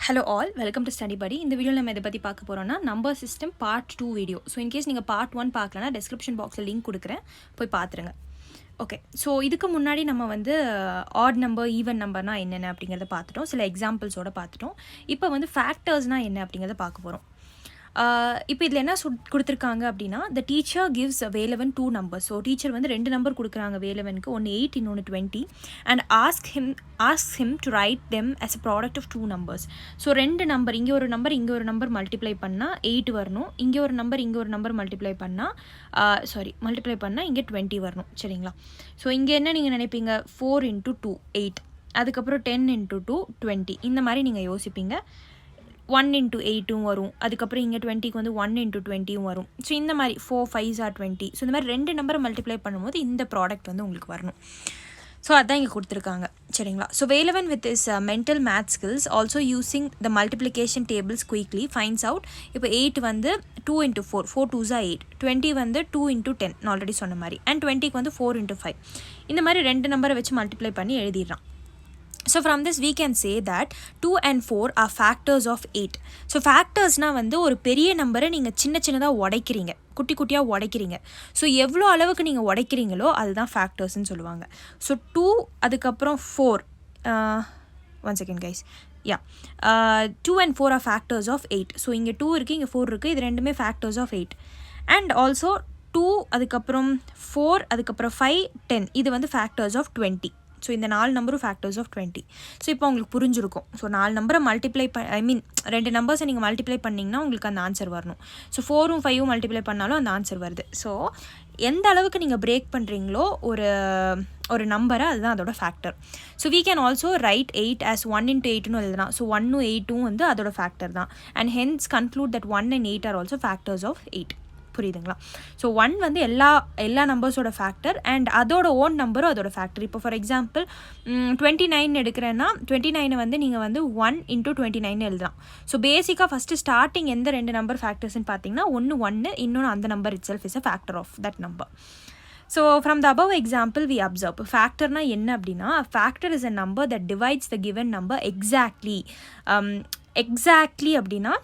Hello all, welcome to Study Buddy. In the video நம்ம இத பத்தி பார்க்க போறோம்னா number system part 2 video. So in case நீங்க part 1 பார்க்கலனா description boxல link கொடுக்கிறேன், போய் பாத்துருங்க. ஓகே, ஸோ இதுக்கு முன்னாடி நம்ம வந்து ஆட் நம்பர் ஈவன் நம்பர்னா என்னென்ன அப்படிங்கிறத பார்த்துட்டோம், சில எக்ஸாம்பிள்ஸோட பார்த்துட்டோம். இப்போ வந்து ஃபேக்டர்ஸ்னா என்ன அப்படிங்கிறத பார்க்க போகிறோம். இப்போ இதில் என்ன கொடுத்துருக்காங்க அப்படின்னா, the teacher gives Velavan 2 numbers. So teacher வந்து 2 நம்பர் கொடுக்குறாங்க வேலவனுக்கு, ஒன்று 8 இன்னொன்று 20, and ask him to right them as a product of 2 numbers. So 2 number, இங்கே ஒரு நம்பர் மல்டிப்ளை பண்ணால் 8 வரணும், இங்கே ஒரு நம்பர் மல்டிப்ளை பண்ணால் இங்கே 20 வரணும், சரிங்களா? ஸோ இங்கே என்ன நீங்கள் நினைப்பீங்க, 4 into 2 8, அதுக்கப்புறம் 10 into 2 20, இந்த மாதிரி நீங்கள் யோசிப்பீங்க. 1 into 8 வரும், அதுக்கப்புறம் இங்கே 20க்கு வந்து 1 into 20 வரும். ஸோ இந்த மாதிரி 4 5s are 20. ஸோ இந்த மாதிரி 2 நம்பரை மல்டிப்ளை பண்ணும்போது இந்த ப்ராடக்ட் வந்து உங்களுக்கு வரணும். ஸோ அதான் இங்கே கொடுத்துருக்காங்க, சரிங்களா? So Velavan with is mental math skills also using the multiplication tables quickly finds out. இப்போ 8 வந்து 2 into 4, 4 2s are 8, 20 வந்து 2 into 10 நான் ஆல்ரெடி சொன்ன மாதிரி, அண்ட் 20க்கு வந்து 4 into 5. இந்த மாதிரி 2 நம்பரை வச்சு மல்டிப்ளை பண்ணி எழுதிடுறான். So from this we can say that 2 and 4 are factors of 8. So factorsனா வந்து ஒரு பெரிய நம்பரை நீங்கள் சின்னதாக உடைக்கிறீங்க, குட்டியாக உடைக்கிறீங்க. ஸோ எவ்வளோ அளவுக்கு நீங்கள் உடைக்கிறீங்களோ அதுதான் ஃபேக்டர்ஸ்ன்னு சொல்லுவாங்க. ஸோ 2 அதுக்கப்புறம் 4, 1 second guys, 2 and 4 are factors of 8. So இங்கே 2 இருக்குது, இங்கே 4 இருக்குது, இது ரெண்டுமே factors of 8. அண்ட் ஆல்சோ 2 அதுக்கப்புறம் 4 அதுக்கப்புறம் 5 10, இது வந்து factors of 20. ஸோ இந்த 4 நம்பரும் ஃபேக்டர்ஸ் ஆஃப் 20. ஸோ இப்போ உங்களுக்கு புரிஞ்சிருக்கும். ஸோ 4 நம்பரை மல்டிப்ளை 2 நம்பர்ஸை நீங்கள் மல்டிப்ளை பண்ணிங்கன்னா உங்களுக்கு அந்த ஆன்சர் வரணும். ஸோ 4ம் 5ம் மல்டிப்ளை பண்ணாலும் அந்த ஆன்சர் வருது. ஸோ எந்த அளவுக்கு நீங்கள் பிரேக் பண்ணுறீங்களோ ஒரு நம்பரை, அதுதான் அதோட factor. So we can also write 8 as 1 into 8னு எழுதலாம். ஸோ 1ம் 8ம் வந்து அதோட ஃபேக்டர் தான். And hence conclude that 1 and 8 are also factors of 8. புரியுதுங்களா? ஸோ 1 வந்து எல்லா நம்பர்ஸோட ஃபேக்டர், அண்ட் அதோட ஓன் நம்பரும் அதோட ஃபேக்டர். இப்போ ஃபார் எக்ஸாம்பிள் 29 எடுக்கிறேன்னா 29 வந்து நீங்கள் வந்து 1 into 29 எழுதலாம். ஸோ பேசிக்காக ஃபஸ்ட்டு ஸ்டார்டிங் எந்த 2 நம்பர் ஃபேக்டர்ஸ்ன்னு பார்த்தீங்கன்னா, ஒன்று 1, இன்னொன்று அந்த number itself is a factor of that number. So from the above example we observe ஃபேக்டர்னா என்ன அப்படின்னா, factor is a number that divides the given number exactly. அப்படின்னா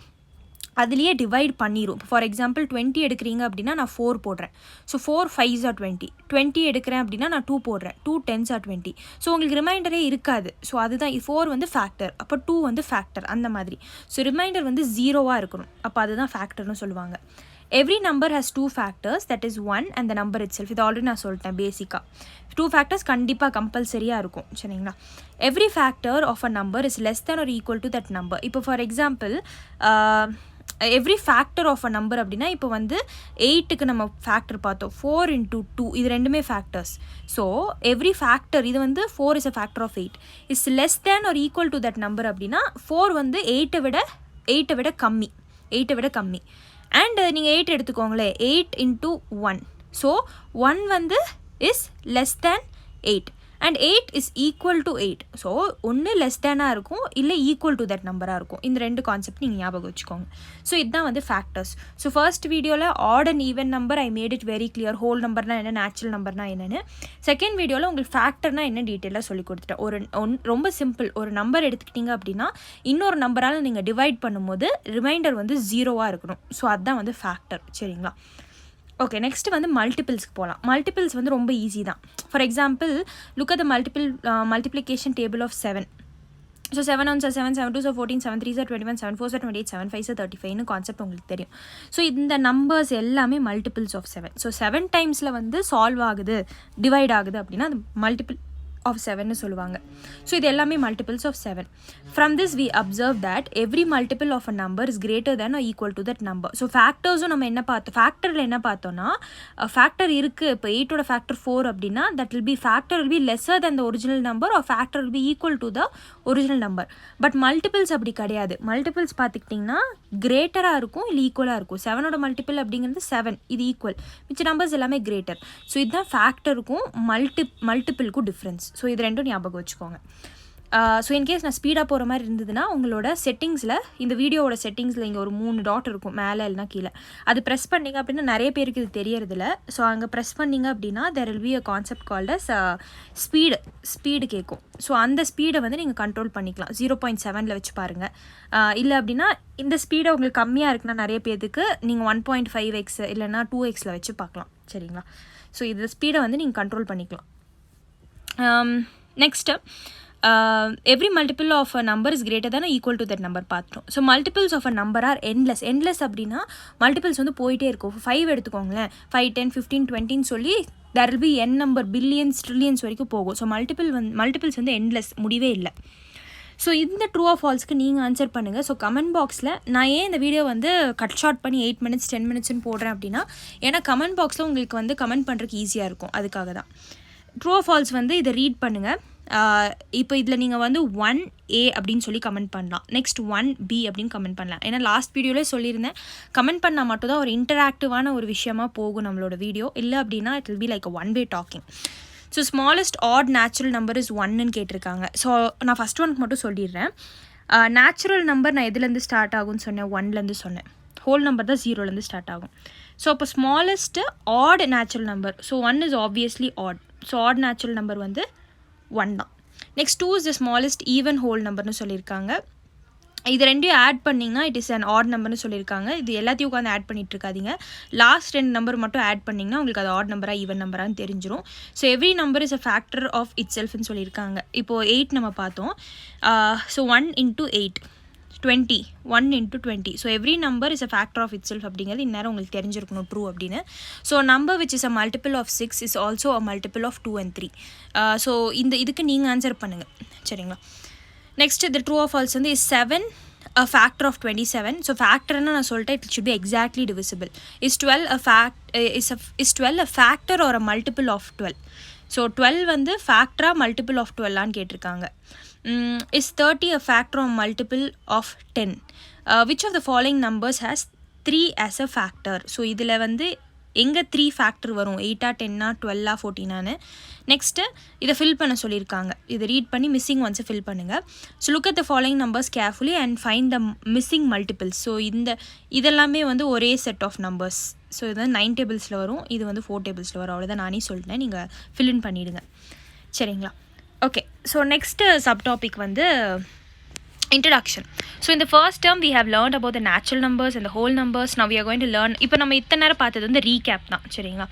அதுலேயே டிவைட் பண்ணிடும். ஃபார் எக்ஸாம்பிள் 20 எடுக்கிறீங்க அப்படின்னா நான் 4 போடுறேன். So 4 5s are 20. 20 எடுக்கிறேன் அப்படின்னா நான் 2 போடுறேன். 2 10s are 20. ஸோ உங்களுக்கு ரிமைண்டரே இருக்காது. ஸோ அதுதான் 4 வந்து ஃபேக்டர், அப்போ 2 வந்து ஃபேக்டர், அந்த மாதிரி. ஸோ ரிமைண்டர் வந்து 0வாக இருக்கணும், அப்போ அதுதான் ஃபேக்டர்னு சொல்லுவாங்க. Every number has 2 factors, that is 1 and the number itself. இது ஆல்ரெடி நான் சொல்லிட்டேன். பேசிக்காக 2 ஃபேக்டர்ஸ் கண்டிப்பாக கம்பல்சரியாக இருக்கும், சரிங்களா? Every factor of a number is less than or equal to that number. இப்போ for example every factor of a number அப்படின்னா, இப்போ வந்து 8க்கு நம்ம ஃபேக்டர் பார்த்தோம், 4 into 2, இது ரெண்டுமே ஃபேக்டர்ஸ். ஸோ எவ்ரி ஃபேக்டர், இது வந்து 4 is a factor of 8, is less than or equal to that number அப்படின்னா 4 வந்து 8 விட கம்மி. அண்ட் நீங்கள் 8 எடுத்துக்கோங்களேன், 8 into 1. ஸோ 1 வந்து is less than 8 and 8 is equal to 8. So ஒன்று லெஸ் தேனாக இருக்கும், இல்லை ஈக்குவல் டு தட் நம்பராக இருக்கும். இந்த 2 கான்செப்ட் நீங்கள் ஞாபகம் வச்சுக்கோங்க. ஸோ இதுதான் வந்து ஃபேக்டர்ஸ். ஸோ ஃபர்ஸ்ட் வீடியோவில் odd and even number I made it very clear, whole நம்பர்னா என்ன, நேச்சுரல் நம்பர்னா என்னென்னு. செகண்ட் வீடியோவில் உங்களுக்கு ஃபேக்டர்னா என்ன டீட்டெயிலாக சொல்லி கொடுத்துட்டேன். ரொம்ப சிம்பிள், ஒரு நம்பர் எடுத்துக்கிட்டிங்க அப்படின்னா இன்னொரு நம்பரால் நீங்கள் டிவைட் பண்ணும்போது ரிமைண்டர் வந்து 0வாக இருக்கணும். ஸோ அதுதான் வந்து ஃபேக்டர், சரிங்களா? ஓகே, நெக்ஸ்ட் வந்து மல்டிபிள்ஸ்க்கு போகலாம். மல்டிபிள்ஸ் வந்து ரொம்ப ஈஸி தான். For example look at the multiplication table of 7. So 7 1s are 7, 7 2s are 14, 7 3s are 21, 7 4s are 28, 7 5s are 35னு concept உங்களுக்கு தெரியும். ஸோ இந்த நம்பர்ஸ் எல்லாமே மல்டிபிள்ஸ் ஆஃப் 7. ஸோ 7 டைம்ஸில் வந்து சால்வ் ஆகுது, டிவைட் ஆகுது அப்படின்னா அது மல்டிபிள் ஆஃப் 7னு சொல்லுவாங்க. ஸோ இது எல்லாமே multiples of 7. From this we observe that every multiple of a number is greater than or equal to that number. So ஃபேக்டர்ஸும் நம்ம என்ன பார்த்தோம், ஃபேக்டரில் என்ன பார்த்தோம்னா, ஃபேக்டர் இருக்குது. இப்போ 8ஓட ஃபேக்டர் 4 அப்படின்னா that will be factor will be lesser than the original number or factor will be equal to the original number. But multiples அப்படி கிடையாது. மல்டிபிள்ஸ் பார்த்துக்கிட்டிங்கன்னா கிரேட்டராக இருக்கும், இல்லை ஈக்குவலாக இருக்கும். 7ஓட மல்டிபிள் அப்படிங்கிறது 7, இது ஈக்குவல். மிச்ச நம்பர்ஸ் எல்லாமே கிரேட்டர். ஸோ இதுதான் ஃபேக்டருக்கும் மல்டிபிளுக்கும் டிஃப்ரென்ஸ். ஸோ இது ரெண்டும் ஞாபகம் வச்சுக்கோங்க. ஸோ இன்கேஸ் நான் ஸ்பீடாக போகிற மாதிரி இருந்ததுன்னா உங்களோட செட்டிங்ஸில் இந்த வீடியோவோட செட்டிங்ஸில் இங்கே ஒரு 3 டாட் இருக்கும் மேலே இல்லைனா கீழே. அது ப்ரெஸ் பண்ணிங்க அப்படின்னா நிறைய பேருக்கு இது தெரியறதில்ல. ஸோ அங்கே ப்ரெஸ் பண்ணிங்க அப்படின்னா there will be a concept called as speed கேட்கும். ஸோ அந்த ஸ்பீடை வந்து நீங்கள் கண்ட்ரோல் பண்ணிக்கலாம். 0.7 வச்சு பாருங்கள். இல்லை அப்படின்னா இந்த ஸ்பீடை உங்களுக்கு கம்மியாக இருக்குன்னா நிறைய பேருக்கு நீங்கள் 1.5x இல்லைனா 2x வச்சு பார்க்கலாம். சரிங்களா? ஸோ இது ஸ்பீடை வந்து நீங்கள் கண்ட்ரோல் பண்ணிக்கலாம். Next every multiple of a number is greater than or equal to that number பார்த்துட்டோம். So multiples of a number are endless அப்படின்னா மல்டிபிள்ஸ் வந்து போயிட்டே இருக்கும். 5 எடுத்துக்கோங்களேன், 5 10 15 20ன்னு சொல்லி there will be n number billions trillions வரைக்கும் போகும். ஸோ மல்டிபிள்ஸ் வந்து எண்ட்லெஸ், முடிவே இல்லை. ஸோ இந்த ட்ரூ ஆர் ஃபால்ஸ்க்கு நீங்கள் ஆன்சர் பண்ணுங்கள். ஸோ கமெண்ட் பாக்ஸில் நான் ஏன் இந்த வீடியோ வந்து கட் ஷார்ட் பண்ணி 8 minutes 10 minutesன்னு போடுறேன் அப்படின்னா, ஏன்னா கமெண்ட் பாக்ஸில் உங்களுக்கு வந்து கமெண்ட் பண்ணுறதுக்கு ஈஸியாக இருக்கும். அதுக்காக தான். ட்ரூ ஆர் ஃபால்ஸ் வந்து இதை ரீட் பண்ணுங்கள். இப்போ இதில் நீங்கள் வந்து 1A அப்படின்னு சொல்லி கமெண்ட் பண்ணலாம். நெக்ஸ்ட் 1B அப்படின்னு கமெண்ட் பண்ணலாம். ஏன்னா லாஸ்ட் வீடியோவிலே சொல்லியிருந்தேன், கமெண்ட் பண்ணால் மட்டும் தான் ஒரு இன்டராக்டிவான ஒரு விஷயமா போகும் நம்மளோட வீடியோ. இல்லை அப்படின்னா it will be like one way talking. So smallest odd natural number is 1ன்னு கேட்டிருக்காங்க. ஸோ நான் ஃபஸ்ட் ஒனுக்கு மட்டும் சொல்லிடுறேன். நேச்சுரல் நம்பர் நான் எதுலேருந்து ஸ்டார்ட் ஆகும்னு சொன்னேன்? 1லேருந்து சொன்னேன். ஹோல் நம்பர் தான் 0லேருந்து ஸ்டார்ட் ஆகும். ஸோ அப்போ smallest odd natural number. So 1 is obviously odd. So odd natural number வந்து 1 தான். Next 2 is the smallest even whole நம்பர்னு சொல்லியிருக்காங்க. இது ரெண்டையும் ஆட் பண்ணிங்கன்னா இட் இஸ் அன் ஆட் நம்பர்னு சொல்லியிருக்காங்க. இது எல்லாத்தையும் உட்காந்து ஆட் பண்ணிட்டு இருக்காதிங்க. லாஸ்ட் 2 நம்பர் மட்டும் ஆட் பண்ணிங்கன்னா உங்களுக்கு அது ஆட் நம்பராக ஈவன் நம்பரான்னு தெரிஞ்சிடும். So every number is a factor of இட் செல்ஃப்னு சொல்லியிருக்காங்க. இப்போது 8 நம்ம பார்த்தோம். So 1 into 8 20, 1 into 20. So every number is a factor of itself அப்படிங்கிறது இந்நேரம் உங்களுக்கு தெரிஞ்சிருக்கணும் ட்ரூ அப்படின்னு. So number which is a multiple of 6 is also a multiple of 2 and 3. So இதுக்கு நீங்கள் ஆன்சர் பண்ணுங்கள். சரிங்களா? நெக்ஸ்ட் இந்த ட்ரூ ஆஃப் ஃபால்ஸ் வந்து is 7 a factor of 27. So ஃபேக்டர்னு நான் சொல்லிட்டேன், it should be exactly divisible. Is 12 a factor or a multiple of 12. So 12 வந்து ஃபேக்டராக மல்டிபிள் ஆஃப் 12ஆன்னு கேட்டிருக்காங்க. Is 30 a factor or multiple of 10? Which of the following numbers has 3 as a factor? So இதில் வந்து எங்கே 3 factor வரும்? 8 10 12 14. Next இதை fill பண்ண சொல்லியிருக்காங்க. இதை ரீட் பண்ணி மிஸ்ஸிங் ஒன்ஸை ஃபில் பண்ணுங்கள். So look at the following numbers carefully and find the missing multiples. So இதெல்லாமே வந்து ஒரே செட் ஆஃப் நம்பர்ஸ். ஸோ இது வந்து 9 tablesல வரும், இது வந்து 4 tablesல வரும். அவ்வளோதான், நானே சொல்லிட்டேன், நீங்கள் ஃபில் இன் பண்ணிவிடுங்க. சரிங்களா? ஓகே. ஸோ நெக்ஸ்ட்டு சப்டாபிக் வந்து introduction. So in the first term we have learned about the natural numbers and the whole numbers. Now we are going to learn, இப்போ நம்ம இத்தனை நேரம் பார்த்தது வந்து ரீகேப் தான். சரிங்களா?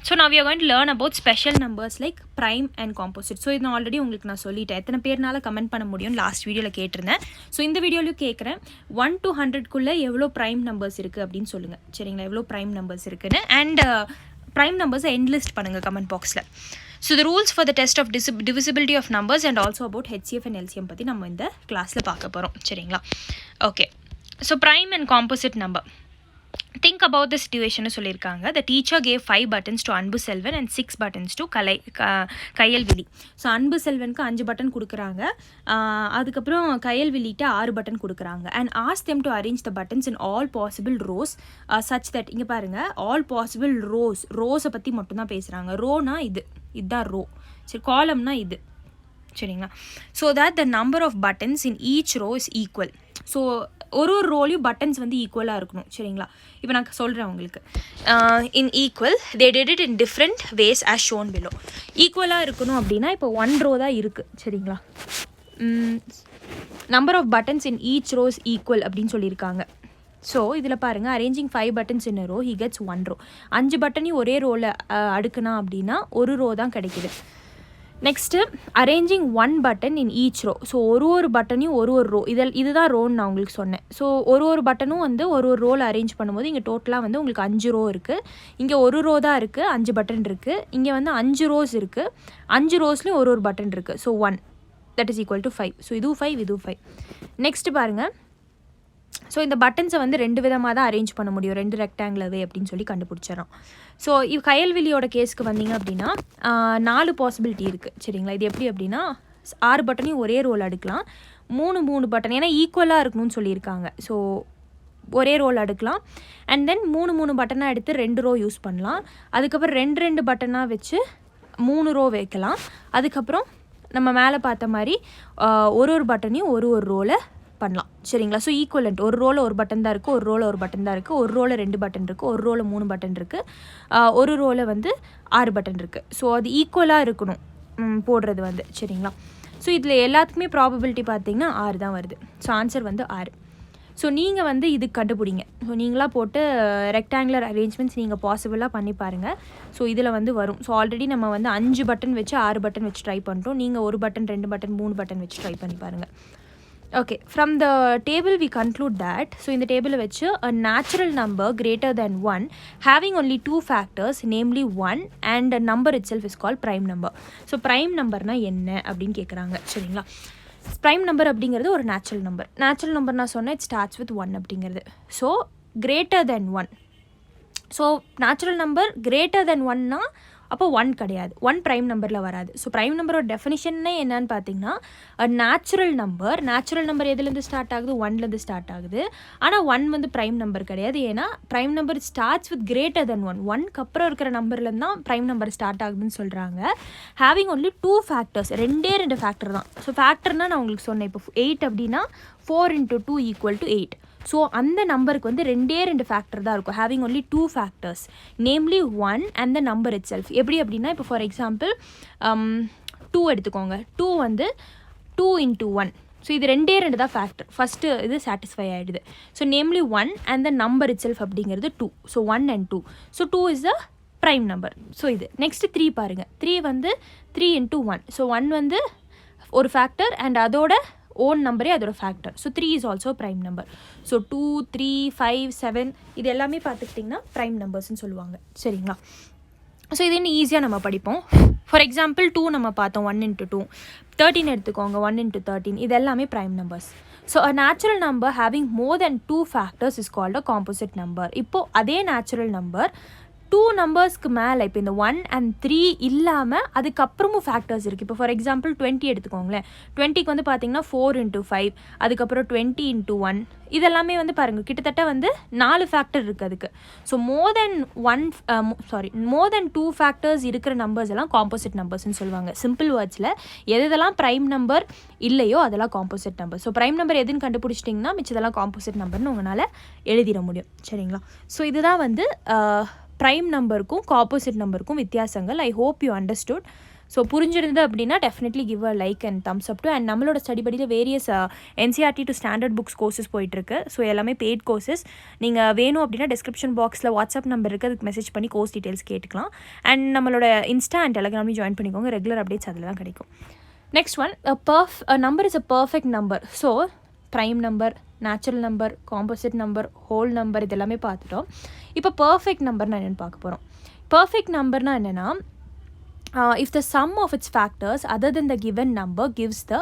So now we are going to learn about special numbers like prime and composite. So இது already உங்களுக்கு நான் சொல்லிட்டேன், எத்தனை பேர்னால கமெண்ட் பண்ண முடியும்னு லாஸ்ட் வீடியோவில் கேட்டிருந்தேன். ஸோ இந்த வீடியோலையும் கேட்குறேன், 1 to 100க்குள்ளே எவ்வளோ ப்ரைம் நம்பர்ஸ் இருக்குது அப்படின்னு சொல்லுங்கள். சரிங்களா? எவ்வளோ ப்ரைம் நம்பர்ஸ் இருக்குன்னு. அண்ட் ப்ரைம் நம்பர்ஸை என்லிஸ்ட் பண்ணுங்கள் கமெண்ட் பாக்ஸில். So the rules for the test of divisibility of numbers and also about HCF and LCM பற்றி நம்ம இந்த கிளாஸில் பார்க்க போகிறோம். சரிங்களா? Okay. So prime and composite number. Think about the situation சொல்லியிருக்காங்க. The teacher gave 5 buttons to Anbu Selvan and 6 buttons to Kayalvizhi. So Anbu செல்வனுக்கு 5 button கொடுக்குறாங்க, அதுக்கப்புறம் கையல்விழிட்டு 6 பட்டன் கொடுக்குறாங்க. And ask them to arrange the buttons in all possible rows such that, இங்கே பாருங்கள், all possible ரோஸை பற்றி மட்டும்தான் பேசுகிறாங்க. ரோனா இதுதான் ரோ. சரி, காலம்னா இது. சரிங்களா? So that the number of buttons in each row is equal. So ஒரு ரோலையும் பட்டன்ஸ் வந்து ஈக்குவலாக இருக்கணும். சரிங்களா? இப்போ நான் சொல்கிறேன் உங்களுக்கு. In equal they did it in different ways as shown below. ஈக்குவலாக இருக்கணும் அப்படின்னா இப்போ 1 ரோ தான் இருக்குது. சரிங்களா? Number of buttons in each rows equal அப்படின்னு சொல்லியிருக்காங்க. ஸோ இதில் பாருங்கள், arranging 5 buttons in a row he gets 1 row. 5 பட்டனையும் ஒரே ரோவில் அடுக்குனா அப்படின்னா ஒரு ரோ தான் கிடைக்கிது. Next arranging 1 button in each row. So ஒரு பட்டனையும் ஒரு ரோ, இதுதான் ரோன்னு நான் உங்களுக்கு சொன்னேன். ஸோ ஒரு பட்டனும் வந்து ஒரு ரோவில் அரேஞ்ச் பண்ணும்போது இங்கே டோட்டலாக வந்து உங்களுக்கு 5 ரோ இருக்குது. இங்கே ஒரு ரோ தான் இருக்குது, 5 பட்டன் இருக்குது. இங்கே வந்து 5 ரோஸ் இருக்குது, 5 ரோஸ்லேயும் ஒரு பட்டன் இருக்குது. So 1 that is equal to 5. So இதுவும் 5, இதுவும் 5. நெக்ஸ்ட்டு பாருங்கள், ஸோ இந்த பட்டன்ஸை வந்து 2 விதமாக தான் அரேஞ்ச் பண்ண முடியும், 2 ரெக்டாங்குலர் அப்படின்னு சொல்லி கண்டுபிடிச்சிடறோம். ஸோ கையல்விழியோட கேஸுக்கு வந்தீங்க அப்படின்னா 4 பாசிபிலிட்டி இருக்குது. சரிங்களா? இது எப்படி அப்படின்னா 6 பட்டனையும் ஒரே ரோல் அடுக்கலாம், 3 பட்டன், ஏன்னா ஈக்குவலாக இருக்கணும்னு சொல்லியிருக்காங்க. ஸோ ஒரே ரோல் அடுக்கலாம். அண்ட் தென் 3 பட்டனாக எடுத்து 2 ரோ யூஸ் பண்ணலாம். அதுக்கப்புறம் 2 பட்டனாக வச்சு 3 ரோ வைக்கலாம். அதுக்கப்புறம் நம்ம மேலே பார்த்த மாதிரி ஒரு பட்டனையும் ஒரு ரோவில் பண்ணலாம் சரிங்களா. ஸோ ஈக்குவலண்ட் ஒரு ரோவில் ஒரு பட்டன் தான் இருக்குது, ஒரு ரோவில் ஒரு பட்டன் தான் இருக்குது, ஒரு ரோவில் 2 பட்டன் இருக்குது, ஒரு ரோவில் 3 பட்டன் இருக்குது, ஒரு ரோவில் வந்து 6 பட்டன் இருக்குது. ஸோ அது ஈக்குவலாக இருக்கணும் போடுறது வந்து சரிங்களா. ஸோ இதில் எல்லாத்துக்குமே ப்ராபபிலிட்டி பார்த்தீங்கன்னா 6 தான் வருது. ஸோ ஆன்சர் வந்து 6. ஸோ நீங்கள் வந்து இது கண்டுபிடிங்க. ஸோ நீங்களாக போட்டு ரெக்டாங்குலர் அரேஞ்ச்மெண்ட்ஸ் நீங்கள் பாசிபிளாக பண்ணி பாருங்கள். ஸோ இதில் வந்து வரும். ஸோ ஆல்ரெடி நம்ம வந்து 5 பட்டன் வச்சு 6 பட்டன் வச்சு ட்ரை பண்ணுறோம். நீங்கள் 1 பட்டன் 2 பட்டன் 3 பட்டன் வச்சு ட்ரை பண்ணி பாருங்கள். Okay, from the table we conclude that, so in the table which a natural number greater than 1 having only 2 factors, namely 1 and a number itself is called prime number. So prime number na enna அப்படினு கேக்குறாங்க சரிங்களா. prime number அப்படிங்கிறது ஒரு natural number நான் சொன்னேன் it starts with 1 அப்படிங்கிறது. so greater than 1, so natural number greater than 1 னா அப்போ 1 கிடையாது, 1 ப்ரைம் நம்பரில் வராது. ஸோ ப்ரைம் நம்பரோட டெஃபினிஷன்னே என்னன்னு பார்த்தீங்கன்னா நேச்சுரல் நம்பர் எதுலேருந்து ஸ்டார்ட் ஆகுது, 1லேருந்து ஸ்டார்ட் ஆகுது. ஆனால் 1 வந்து ப்ரைம் நம்பர் கிடையாது. ஏன்னா prime number starts with greater than 1, 1க்கு அப்புறம் இருக்கிற நம்பர்லேருந்து தான் ப்ரைம் நம்பர் ஸ்டார்ட் ஆகுதுன்னு சொல்கிறாங்க. ஹேவிங் ஒன்லி 2 ஃபேக்டர்ஸ், 2 ஃபேக்டர் தான். ஸோ ஃபேக்டர்னால் நான் உங்களுக்கு சொன்னேன், இப்போ 8 அப்படின்னா 4 × 2 = 8. ஸோ அந்த நம்பருக்கு வந்து 2 ஃபேக்டர் தான் இருக்கும். Having only 2 factors, namely 1 and the number it self. எப்படி அப்படின்னா இப்போ ஃபார் எக்ஸாம்பிள் 2 எடுத்துக்கோங்க. 2 வந்து 2 × 1. ஸோ இது 2 தான் ஃபேக்டர். ஃபஸ்ட்டு இது சாட்டிஸ்ஃபை ஆகிடுது. So namely 1 and the number itself அப்படிங்கிறது 2. So 1 and 2. So 2 is the prime number. So இது நெக்ஸ்ட்டு 3 பாருங்கள். 3 வந்து 3 × 1. ஸோ 1 வந்து ஒரு ஃபேக்டர் அண்ட் அதோட ஓன் நம்பரே அதோட factor. So 3 is also prime number. So 2, 3, 5, 7 இது எல்லாமே பார்த்துக்கிட்டிங்கன்னா ப்ரைம் நம்பர்ஸ்ன்னு சொல்லுவாங்க சரிங்களா. ஸோ இது இன்னும் ஈஸியாக நம்ம படிப்போம். ஃபார் எக்ஸாம்பிள் 2 நம்ம பார்த்தோம், 1 × 2. 13 எடுத்துக்கோங்க, 1 × 13. இது எல்லாமே prime numbers. So a natural number having more then 2 factors is called a composite number. இப்போது அதே நேச்சுரல் நம்பர் 2 நம்பர்ஸ்க்கு மேலே, இப்போ இந்த 1 and 3 இல்லாமல் அதுக்கப்புறமும் ஃபேக்டர்ஸ் இருக்குது. இப்போ ஃபார் எக்ஸாம்பிள் 20 எடுத்துக்கோங்களேன். 20க்கு வந்து பார்த்தீங்கன்னா 4 × 5, அதுக்கப்புறம் 20 × 1, இதெல்லாமே வந்து பாருங்கள் கிட்டத்தட்ட வந்து 4 ஃபேக்டர் இருக்குது அதுக்கு. ஸோ மோர் தென் 2 ஃபேக்டர்ஸ் இருக்கிற நம்பர்ஸ் எல்லாம் காம்போசிட் நம்பர்ஸ்ன்னு சொல்லுவாங்க. சிம்பிள் வேர்ட்ஸில் எதெல்லாம் ப்ரைம் நம்பர் இல்லையோ அதெல்லாம் composite number. So prime number எதுன்னு கண்டுபிடிச்சிட்டிங்கன்னா மிச்சதெல்லாம் காம்போசிட் நம்பர்னு உங்களால் எழுதிட முடியும் சரிங்களா. ஸோ இதுதான் வந்து ப்ரைம் நம்பருக்கும் காம்போசிட் நம்பருக்கும் வித்தியாசங்கள். I hope you understood. So புரிஞ்சிருந்தது அப்படின்னா definitely give a like and thumbs up to. And நம்மளோட ஸ்டடி படியில் various NCERT to standard books courses போயிட்டுருக்கு. ஸோ எல்லாமே பெய்ட் கோர்சஸ். நீங்கள் வேணும் அப்படின்னா டிஸ்கிரிப்ஷன் பாக்ஸில் வாட்ஸ்அப் நம்பர் இருக்குது, அதுக்கு மெசேஜ் பண்ணி கோர்ஸ் டீட்டெயில்ஸ் கேட்டுக்கலாம். அண்ட் நம்மளோட இன்ஸ்டா அண்ட் டெலகிராமையும் ஜாயின் பண்ணிக்கோங்க. ரெகுலர் அப்டேட்ஸ் அதில் தான் கிடைக்கும். Next one, number is a perfect number. So prime number, natural number, composite number, whole number இது எல்லாமே பார்த்துட்டோம். இப்போ பர்ஃபெக்ட் நம்பர்னா என்னென்னு பார்க்க போகிறோம். பர்ஃபெக்ட் நம்பர்னா என்னென்னா if the sum of its factors other than the given number gives the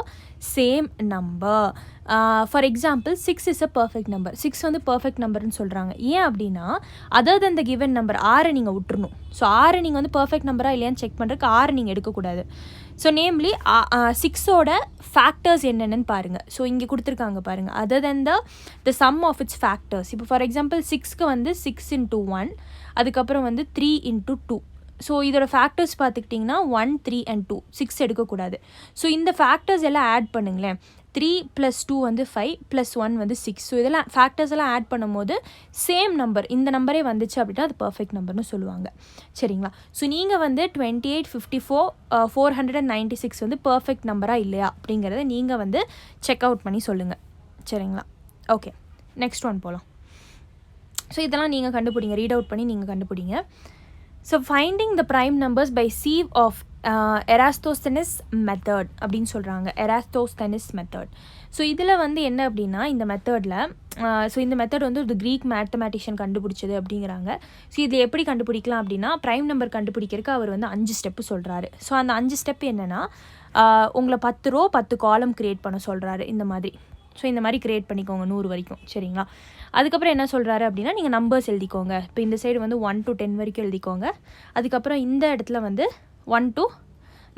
same number. For example 6 is a perfect number. 6 வந்து perfect numberன்னு சொல்கிறாங்க. ஏன் அப்படின்னா other than the given number 6 நீங்கள் விட்டுறணும். ஸோ 6 நீங்கள் வந்து பர்ஃபெக்ட் நம்பரா இல்லையான்னு செக் பண்ணுறதுக்கு 6 நீங்கள் எடுக்கக்கூடாது. ஸோ நேம்லி 6ஓட ஃபேக்டர்ஸ் என்னென்னு பாருங்கள். ஸோ இங்கே கொடுத்துருக்காங்க பாருங்கள், other than the sum of its factors. இப்போ ஃபார் எக்ஸாம்பிள் 6க்கு வந்து 6 × 1, அதுக்கப்புறம் வந்து 3 × 2. ஸோ இதோட ஃபேக்டர்ஸ் பார்த்துக்கிட்டிங்கன்னா 1, 3 and 2. 6 எடுக்கக்கூடாது. ஸோ இந்த ஃபேக்டர்ஸ் எல்லாம் ஆட் பண்ணுங்களேன். 3 + 2 வந்து 5 + 1 வந்து 6. ஸோ இதெல்லாம் ஃபேக்டர்ஸ் எல்லாம் ஆட் பண்ணும்போது சேம் நம்பர், இந்த நம்பரே வந்துச்சு அப்படின்னா அது பர்ஃபெக்ட் நம்பர்னு சொல்லுவாங்க சரிங்களா. ஸோ நீங்கள் வந்து 28, 54, 496 வந்து பர்ஃபெக்ட் நம்பராக இல்லையா அப்படிங்கிறத நீங்கள் வந்து செக் அவுட் பண்ணி சொல்லுங்கள் சரிங்களா. ஓகே, நெக்ஸ்ட் ஒன் போகலாம். ஸோ இதெல்லாம் நீங்கள் கண்டுபிடிங்க, ரீட் அவுட் பண்ணி நீங்கள் கண்டுபிடிங்க. So finding the prime numbers by sieve of Eratosthenes method அப்படின்னு சொல்கிறாங்க. எராஸ்தோஸ்தெனஸ் மெத்தட். ஸோ இதில் வந்து என்ன அப்படின்னா இந்த மெத்தடில் இந்த மெத்தட் வந்து ஒரு க்ரீக் மேத்தமேட்டிஷியன் கண்டுபிடிச்சது அப்படிங்கிறாங்க. ஸோ இது எப்படி கண்டுபிடிக்கலாம் அப்படின்னா ப்ரைம் நம்பர் கண்டுபிடிக்கிறதுக்கு அவர் வந்து 5 ஸ்டெப்பு சொல்கிறாரு. ஸோ அந்த 5 ஸ்டெப் என்னென்னா உங்களை 10 row 10 column க்ரியேட் பண்ண சொல்கிறாரு இந்த மாதிரி. ஸோ இந்த மாதிரி க்ரியேட் பண்ணிக்கோங்க 100 வரைக்கும் சரிங்களா. அதுக்கப்புறம் என்ன சொல்கிறாரு அப்படின்னா நீங்கள் நம்பர்ஸ் எழுதிக்கோங்க. இப்போ இந்த சைடு வந்து 1 to 10 வரைக்கும் எழுதிக்கோங்க. அதுக்கப்புறம் இந்த இடத்துல வந்து 1 to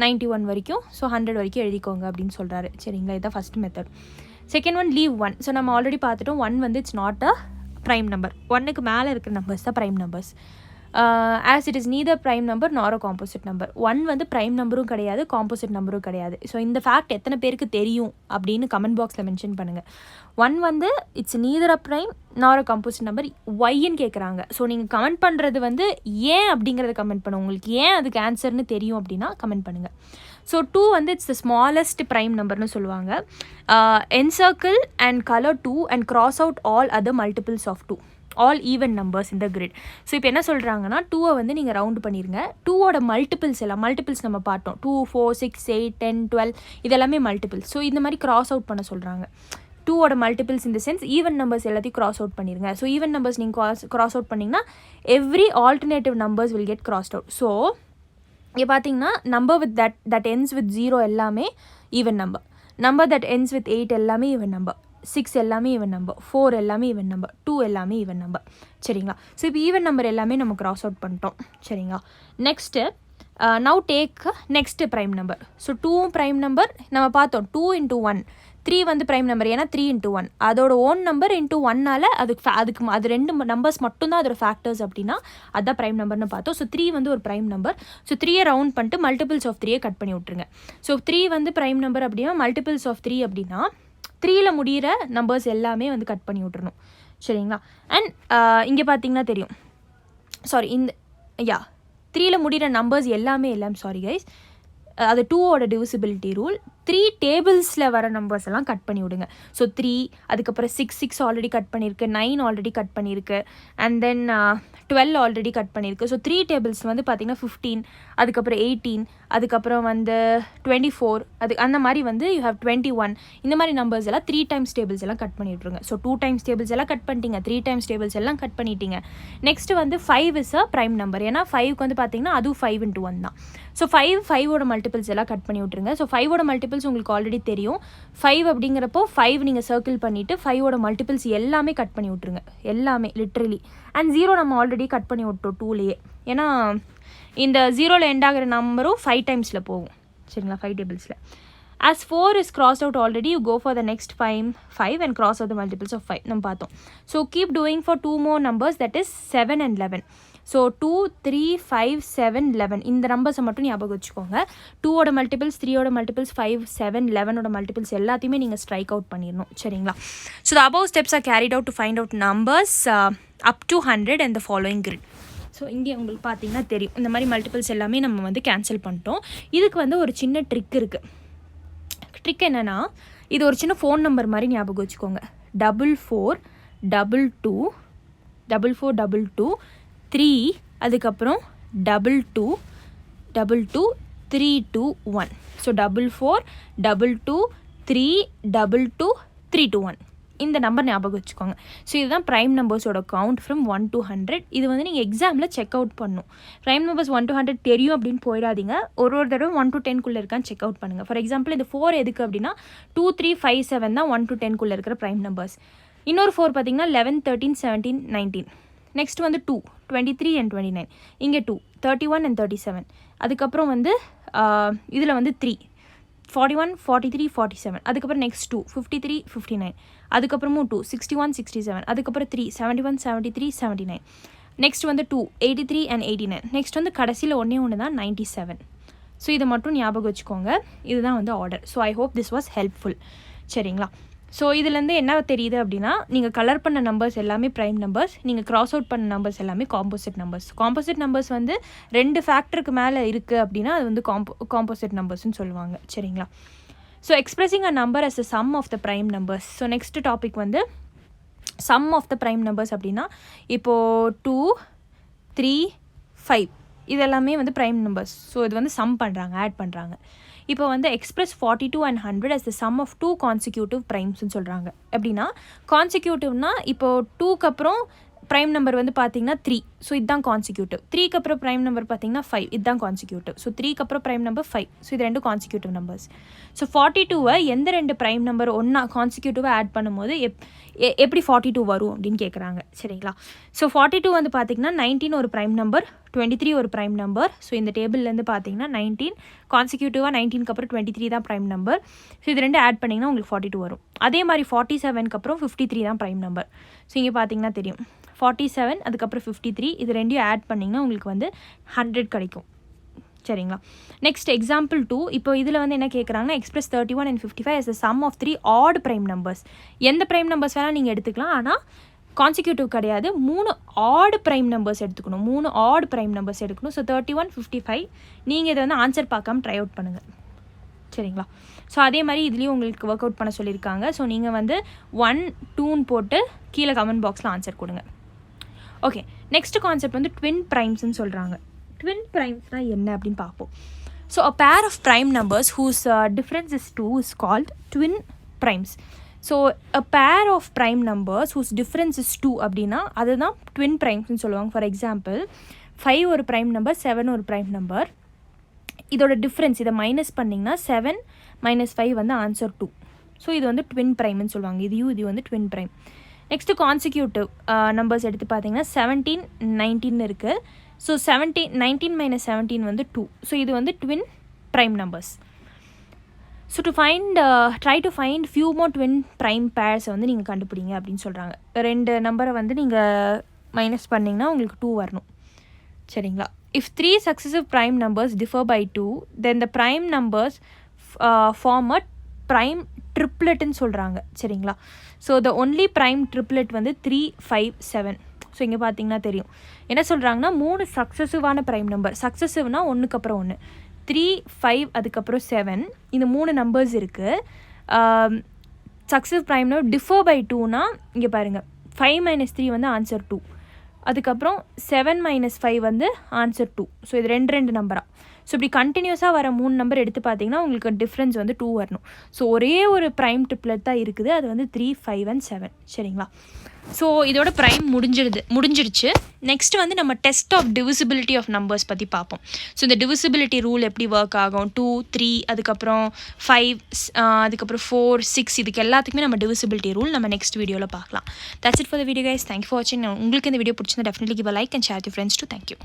91 வரைக்கும், ஸோ 100 வரைக்கும் எழுதிக்கோங்க அப்படின்னு சொல்கிறாரு சரிங்களா. இதுதான் first method. Second one, leave 1. So நம்ம ஆல்ரெடி பார்த்துட்டோம் 1 வந்து it's not a prime number. 1க்கு மேலே இருக்கிற நம்பர்ஸ் தான் prime numbers. As it is neither prime number நார் அ காம்போசிட் நம்பர். 1 வந்து ப்ரைம் நம்பரும் கிடையாது, காம்போசிட் நம்பரும் கிடையாது. ஸோ இந்த ஃபேக்ட் எத்தனை பேருக்கு தெரியும் அப்படின்னு கமெண்ட் பாக்ஸில் மென்ஷன் பண்ணுங்கள். 1 வந்து இட்ஸ் நீதர் அ ப்ரைம் நார் அ காம்போசிட் நம்பர். ஒய்ன்னு கேட்குறாங்க. ஸோ நீங்கள் கமெண்ட் பண்ணுறது வந்து ஏன் அப்படிங்கிறத கமெண்ட் பண்ணுங்கள். உங்களுக்கு ஏன் அதுக்கு ஆன்சர்னு தெரியும் அப்படின்னா கமெண்ட் பண்ணுங்கள். ஸோ 2 வந்து இட்ஸ் த ஸ்மாலஸ்ட் ப்ரைம் நம்பர்னு சொல்லுவாங்க. Encircle and colour 2 and cross out all other multiples of 2, all even numbers இந்த கிரிட். ஸோ இப்போ என்ன சொல்கிறாங்கன்னா 2 வந்து நீங்கள் ரவுண்ட் பண்ணிடுங்க. 2 மல்டிபிள்ஸ் எல்லாம் மல்டிபிள்ஸ் நம்ம பார்த்தோம். 2, 4, 6, 8, 10, 12 இதெல்லாமே மல்டிபிள்ஸ். ஸோ இந்த மாதிரி கிராஸ் அவுட் பண்ண சொல்கிறாங்க. 2 மல்டிபிள்ஸ் இந்த சென்ஸ் ஈவன் நம்பர்ஸ் எல்லாத்தையும் கிராஸ் அவுட் பண்ணிடுங்க. ஸோ ஈவன் நம்பர்ஸ் நீங்கள் கிராஸ் அவுட் பண்ணிங்கன்னா every alternative numbers will get crossed out. So இங்கே பார்த்தீங்கன்னா number with that ends with 0 எல்லாமே even number. Number that ends with 8 எல்லாமே ஈவன் நம்பர். 6 எல்லாமே even number. 4 எல்லாமே ஈவன் நம்பர். 2 எல்லாமே ஈவன் நம்பர். சரிங்களா? ஸோ இப்போ ஈவன் நம்பர் எல்லாமே நம்ம கிராஸ் அவுட் பண்ணிட்டோம். சரிங்களா? Next now take next prime number. So 2 prime number நம்ம பார்த்தோம். 2 into 1, 3 வந்து ப்ரைம் நம்பர். ஏன்னா 3 into 1 அதோட ஓன் நம்பர் இன்ட்டு 1னால அதுக்கு அது 2 நம்பர்ஸ் மட்டும்தான் அதோட ஃபேக்டர்ஸ் அப்படின்னா அதுதான் ப்ரைம் நம்பர்னு பார்த்தோம். ஸோ 3 வந்து ஒரு ப்ரைம் நம்பர். ஸோ 3 ரவுண்ட் பண்ணிட்டு மல்டிபிள்ஸ் ஆஃப் 3 கட் பண்ணி விட்ருங்க. ஸோ 3 வந்து ப்ரைம் நம்பர் அப்படின்னா மல்டிபிள்ஸ் ஆஃப் 3 அப்படின்னா 3ல் முடிகிற நம்பர்ஸ் எல்லாமே வந்து கட் பண்ணி விட்றணும். சரிங்களா? அண்ட் இங்கே பார்த்தீங்கன்னா தெரியும். சாரி, இந்த 3ல் முடிகிற நம்பர்ஸ் எல்லாமே சாரி கைஸ், அது 2 டிவிசிபிலிட்டி ரூல். 3 டேபிள்ஸில் வர நம்பர்ஸ் எல்லாம் கட் பண்ணி விடுங்க. ஸோ 3, அதுக்கப்புறம் 6 ஆல்ரெடி கட் பண்ணியிருக்கு, 9 ஆல்ரெடி கட் பண்ணியிருக்கு, அண்ட் தென் 12 ஆல்ரெடி கட் பண்ணியிருக்கு. ஸோ 3 டேபிள்ஸ் வந்து பார்த்திங்கன்னா 15, அதுக்கப்புறம் 18, அதுக்கப்புறம் வந்து 24, அந்த மாதிரி வந்து யூ ஹேவ் 21. இந்த மாதிரி நம்பர்ஸ் எல்லாம் 3 டைம்ஸ் டேபிள்ஸ் எல்லாம் கட் பண்ணி விட்ருங்க. ஸோ 2 டைம்ஸ் டேபிள்ஸ் எல்லாம் கட் பண்ணிட்டீங்க, 3 டைம்ஸ் டேபிள்ஸ் எல்லாம் கட் பண்ணிட்டீங்க. நெக்ஸ்ட் வந்து 5 இஸ் அ ப்ரைம் நம்பர். ஏன்னா 5க்கு வந்து பார்த்திங்கன்னா அதுவும் 5 into 1 தான். ஸோ 5 மல்டிபிள்ஸ் எல்லாம் கட் பண்ணி விட்ருங்க. ஸோ 5 மல்டிபிள்ஸ் உங்களுக்கு ஆல்ரெடி தெரியும். 5 அப்படிங்கிறப்போ 5 நீங்கள் சர்க்கிள் பண்ணிவிட்டு 5 மல்டிபிள்ஸ் எல்லாமே கட் பண்ணி விட்ருங்க. எல்லாமே லிட்ரலி. அண்ட் 0 நம்ம ஆல்ரெடி கட் பண்ணி விட்டோம் 2லேயே. ஏன்னா இந்த 0ல் எண்ட் ஆகிற நம்பரும் 5 டைம்ஸில் போகும். சரிங்களா? 5 டேபிள்ஸில். As 4 is crossed out already, you go for the next 5 and cross out the multiples of 5. நம்ம பார்த்தோம். So keep doing for 2 more numbers, that is 7 and 11. So 2, 3, 5, 7, 11 இந்த நம்பர்ஸை மட்டும் ஞாபகம் வச்சுக்கோங்க. 2 மல்டிபிள்ஸ், 3 மல்டிபிள்ஸ், 5, 7, 11 மல்டிபிள்ஸ் எல்லாத்தையுமே நீங்கள் ஸ்ட்ரைக் அவுட் பண்ணிடணும். சரிங்களா? So the above steps are carried out to find out numbers up to 100 and the following grid. So இங்கே உங்களுக்கு பார்த்தீங்கன்னா தெரியும். இந்த மாதிரி மல்டிபிள்ஸ் எல்லாமே நம்ம வந்து கேன்சல் பண்ணிட்டோம். இதுக்கு வந்து ஒரு சின்ன ட்ரிக் இருக்குது. ட்ரிக் என்னென்னா, இது ஒரு சின்ன ஃபோன் நம்பர் மாதிரி ஞாபகம் வச்சுக்கோங்க. 4422 3, அதுக்கப்புறம் 2222 ஸோ 4422 இந்த நம்பர் ஞாபகம் வச்சுக்கோங்க. ஸோ இதுதான் ப்ரைம் நம்பர்ஸோட கவுண்ட் ஃப்ரம் 1 to 100. இது வந்து நீங்கள் எக்ஸாமில் செக் அவுட் பண்ணணும். ப்ரைம் நம்பர்ஸ் 1 to 100 தெரியும் அப்படின்னு போயிடாதீங்க. ஒரு தடவை 1 to 10 இருக்கான்னு செக் அவுட் பண்ணுங்கள். ஃபார் எக்ஸாம்பிள் இந்த 4 எதுக்கு அப்படின்னா 2, 3, 5, 7 தான் 1 to 10 இருக்கிற ப்ரைம் நம்பர்ஸ். இன்னொரு 4 பார்த்தீங்கன்னா 11, 13, 17, 19. நெக்ஸ்ட் வந்து 2, 23 and 29. இங்கே 2, 31 and 37. அதுக்கப்புறம் வந்து இதில் வந்து 3, 41, 43, 47. அதுக்கப்புறம் நெக்ஸ்ட் 2, 53, 59. அதுக்கப்புறமும் 2, 61, 67. அதுக்கப்புறம் 3, 71, 73, 79. நெக்ஸ்ட் வந்து 2, 83 and 89. நெக்ஸ்ட் வந்து கடைசியில் ஒன்று தான் 97. ஸோ இதை மட்டும் ஞாபகம் வச்சுக்கோங்க. இதுதான் வந்து order. So I hope this was helpful. சரிங்களா? ஸோ இதுலேருந்து என்ன தெரியுது அப்படின்னா, நீங்கள் கலர் பண்ண நம்பர்ஸ் எல்லாமே ப்ரைம் நம்பர்ஸ், நீங்கள் கிராஸ் அவுட் பண்ண நம்பர்ஸ் எல்லாமே காம்போசிட் நம்பர்ஸ். காம்போசிட் நம்பர்ஸ் வந்து 2 ஃபேக்டருக்கு மேலே இருக்குது அப்படின்னா அது வந்து காம்போசிட் நம்பர்ஸ்னு சொல்லுவாங்க. சரிங்களா? So expressing a number as a sum of the prime numbers. So next topic வந்து sum of the prime numbers அப்படின்னா, இப்போது 2, 3, 5 இதெல்லாமே வந்து ப்ரைம் நம்பர்ஸ். ஸோ இது வந்து சம் பண்ணுறாங்க, ஆட் பண்ணுறாங்க. இப்போ வந்து express 42 and 100 as the sum of 2 consecutive primesன்னு சொல்கிறாங்க. எப்படின்னா கான்சிக்யூட்டிவ்னா இப்போது 2க்கு அப்புறம் ப்ரைம் நம்பர் வந்து பார்த்தீங்கன்னா 3. ஸோ இதுதான் கான்சிக்யூட்டிவ். 3க்கு அப்புறம் ப்ரைம் நம்பர் பார்த்தீங்கன்னா 5. இதுதான் கான்சிக்யூட்டிவ். ஸோ 3க்கு அப்புறம் ப்ரைம் நம்பர் 5. ஸோ இது 2 கான்சிக்யூட்டிவ் நம்பர்ஸ். ஸோ 42 எந்த 2 ப்ரைம் நம்பர் ஒன்றா கான்சிக்யூட்டிவாக ஆட் பண்ணும்போது எப்படி 42 வரும் அப்படின்னு கேட்குறாங்க. சரிங்களா? ஸோ 42 வந்து பார்த்தீங்கன்னா 19 ஒரு ப்ரைம் நம்பர், 23 ஒரு ப்ரைம் நம்பர். ஸோ இந்த டேபிள்லேருந்து பார்த்தீங்கன்னா 19 கான்சிக்யூட்டிவாக 19க்கு அப்புறம் 23 தான் ப்ரைம் நம்பர். ஸோ இது ரெண்டு ஆட் பண்ணிங்கன்னா உங்களுக்கு 42 வரும். அதே மாதிரி 47க்கு அப்புறம் 53 தான் ப்ரைம் நம்பர். ஸோ இங்கே பார்த்தீங்கன்னா தெரியும் 47 அதுக்கப்புறம் 53 இது ரெண்டையும் ஆட் பண்ணிங்கன்னா உங்களுக்கு வந்து 100 கிடைக்கும். சரிங்களா. Next example 2. இப்போ இதில் வந்து என்ன கேட்குறாங்கன்னா express 31 and 55 as the sum of 3 odd prime numbers. எந்த ப்ரைம் நம்பர்ஸ் வேணால் நீங்கள் எடுத்துக்கலாம், ஆனால் கான்சிக்யூட்டிவ் கிடையாது. 3 ஆட் ப்ரைம் நம்பர்ஸ் எடுத்துக்கணும். 3 ஆட் ப்ரைம் நம்பர்ஸ் எடுக்கணும். ஸோ 31, 55 நீங்கள் இதை வந்து ஆன்சர் பார்க்காம ட்ரை அவுட் பண்ணுங்கள். சரிங்களா. ஸோ அதே மாதிரி இதுலேயும் உங்களுக்கு ஒர்க் அவுட் பண்ண சொல்லியிருக்காங்க. ஸோ நீங்கள் வந்து 1, 2ன்னு போட்டு கீழே கமெண்ட் பாக்ஸில் ஆன்சர் கொடுங்க. ஓகே, நெக்ஸ்ட் கான்செப்ட் வந்து ட்வின் ப்ரைம்ஸ்ன்னு சொல்கிறாங்க. ட்வின் ப்ரைம்ஸ்னால் என்ன அப்படின்னு பார்ப்போம். So a pair of prime numbers whose difference is 2 is called twin primes. So a pair of prime numbers whose difference is 2 அப்படின்னா அதுதான் ட்வின் ப்ரைம்ஸ்னு சொல்லுவாங்க. ஃபார் எக்ஸாம்பிள் 5 ஒரு ப்ரைம் நம்பர், 7 ஒரு ப்ரைம் நம்பர். இதோட டிஃப்ரென்ஸ் இதை மைனஸ் பண்ணிங்கன்னா 7 - 5 வந்து answer 2. So இது வந்து ட்வின் ப்ரைம்னு சொல்லுவாங்க. இது வந்து twin prime. Next consecutive numbers எடுத்து பார்த்தீங்கன்னா 17, 19 இருக்குது. ஸோ 19 - 17 வந்து 2. ஸோ இது வந்து twin prime numbers. So try to find few more twin prime பேர்ஸை வந்து நீங்கள் கண்டுபிடிங்க அப்படின்னு சொல்கிறாங்க. 2 நம்பரை வந்து நீங்கள் மைனஸ் பண்ணிங்கன்னா உங்களுக்கு 2 வரணும். சரிங்களா. If 3 successive prime numbers differ by 2, then the prime numbers form a prime tripletன்னு சொல்கிறாங்க. சரிங்களா. So the only prime triplet வந்து 3, 5, 7. ஸோ இங்கே பார்த்தீங்கன்னா தெரியும் என்ன சொல்கிறாங்கன்னா 3 சக்ஸசிவான ப்ரைம் நம்பர். சக்ஸசிவ்னா ஒன்றுக்கு அப்புறம் ஒன்று. 3, 5 அதுக்கப்புறம் 7 இந்த 3 நம்பர்ஸ் இருக்குது. Successive prime number differ by 2னா இங்கே பாருங்கள் 5 - 3 வந்து ஆன்சர் 2. அதுக்கப்புறம் 7 - 5 வந்து ஆன்சர் 2. ஸோ இது 2 நம்பராக. ஸோ இப்படி கண்டினியூஸாக வர 3 நம்பர் எடுத்து பார்த்தீங்கன்னா உங்களுக்கு டிஃப்ரென்ஸ் வந்து 2 வரணும். ஸோ ஒரே ஒரு ப்ரைம் ட்ரிப்லெட் தான் இருக்குது. அது வந்து 3, 5 and 7. சரிங்களா. ஸோ இதோட ப்ரைம் முடிஞ்சிடுச்சு. நெக்ஸ்ட் வந்து நம்ம test of divisibility of numbers பற்றி பார்ப்போம். ஸோ இந்த டிவிசிபிலிட்டி ரூல் எப்படி ஒர்க் ஆகும், 2, 3 அதுக்கப்புறம் 5 அதுக்கப்புறம் 4, 6 இதுக்கு எல்லாத்துக்குமே நம்ம டிவிசிபிலிட்டி ரூல் நம்ம நெக்ஸ்ட் வீடியோவில் பார்க்கலாம். That's it for the video guys. Thank you for வாட்சிங். உங்களுக்கு இந்த வீடியோ பிடிச்சிருந்தா definitely give a like and share your friends to. Thank you.